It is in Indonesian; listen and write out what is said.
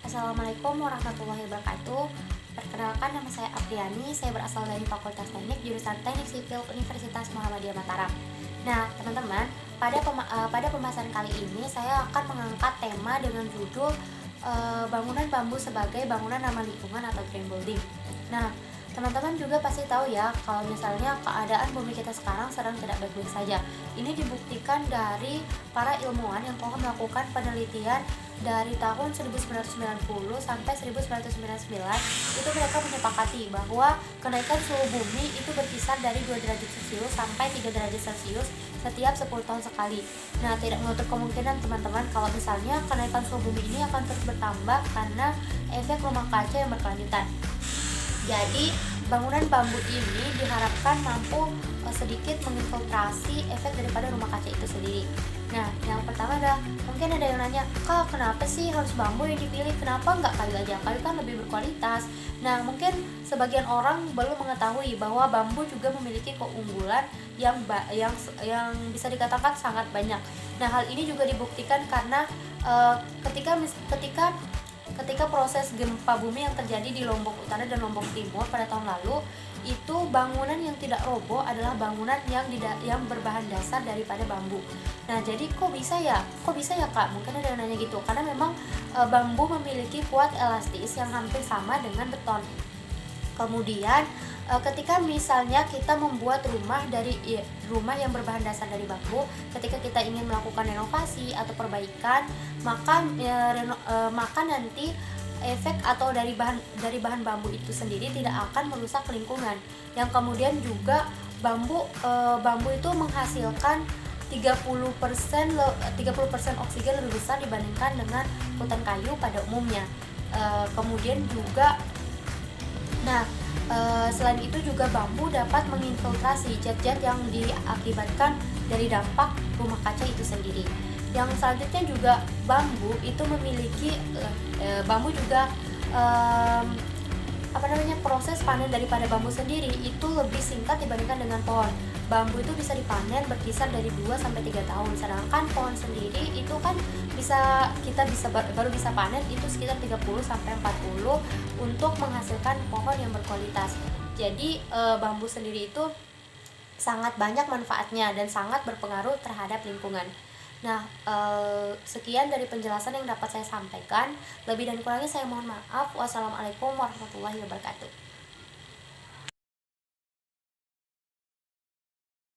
Assalamualaikum warahmatullahi wabarakatuh. Perkenalkan, nama saya Apriani. Saya berasal dari Fakultas Teknik jurusan Teknik Sipil Universitas Muhammadiyah Mataram. Nah, teman-teman, pada pembahasan kali ini saya akan mengangkat tema dengan judul bangunan bambu sebagai bangunan ramah lingkungan atau green building. Nah, teman-teman juga pasti tahu ya kalau misalnya keadaan bumi kita sekarang sedang tidak baik-baik saja. Ini dibuktikan dari para ilmuwan yang telah melakukan penelitian dari tahun 1990 sampai 1999. Itu mereka menyepakati bahwa kenaikan suhu bumi itu berkisar dari 2 derajat Celcius sampai 3 derajat Celcius setiap 10 tahun sekali. Nah, tidak menutup kemungkinan teman-teman kalau misalnya kenaikan suhu bumi ini akan terus bertambah karena efek rumah kaca yang berkelanjutan. Jadi, bangunan bambu ini diharapkan mampu sedikit menginfiltrasi efek daripada rumah kaca itu sendiri. Nah, yang pertama adalah mungkin ada yang nanya, "Kak, kenapa sih harus bambu yang dipilih? Kenapa nggak kayu aja? Kayu kan lebih berkualitas." Nah, mungkin sebagian orang belum mengetahui bahwa bambu juga memiliki keunggulan yang bisa dikatakan sangat banyak. Nah, hal ini juga dibuktikan karena ketika proses gempa bumi yang terjadi di Lombok Utara dan Lombok Timur pada tahun lalu, itu bangunan yang tidak roboh adalah bangunan yang berbahan dasar daripada bambu. Nah, jadi kok bisa ya Kak? Mungkin ada yang nanya gitu. Karena memang bambu memiliki kuat elastis yang hampir sama dengan beton. Kemudian ketika misalnya kita membuat rumah yang berbahan dasar dari bambu, ketika kita ingin melakukan renovasi atau perbaikan, maka nanti efek atau dari bahan bambu itu sendiri tidak akan merusak lingkungan. Yang kemudian juga bambu itu menghasilkan 30% oksigen lebih besar dibandingkan dengan hutan kayu pada umumnya. Kemudian juga selain itu juga bambu dapat menginfiltrasi zat-zat yang diakibatkan dari dampak rumah kaca itu sendiri. Yang selanjutnya juga bambu itu memiliki proses panen daripada bambu sendiri itu lebih singkat dibandingkan dengan pohon. Bambu itu bisa dipanen berkisar dari 2 sampai 3 tahun, sedangkan pohon sendiri itu kan baru bisa panen itu sekitar 30 sampai 40 untuk menghasilkan pohon yang berkualitas. Jadi bambu sendiri itu sangat banyak manfaatnya dan sangat berpengaruh terhadap lingkungan. Nah, sekian dari penjelasan yang dapat saya sampaikan. Lebih dan kurangnya saya mohon maaf. Wassalamualaikum warahmatullahi wabarakatuh.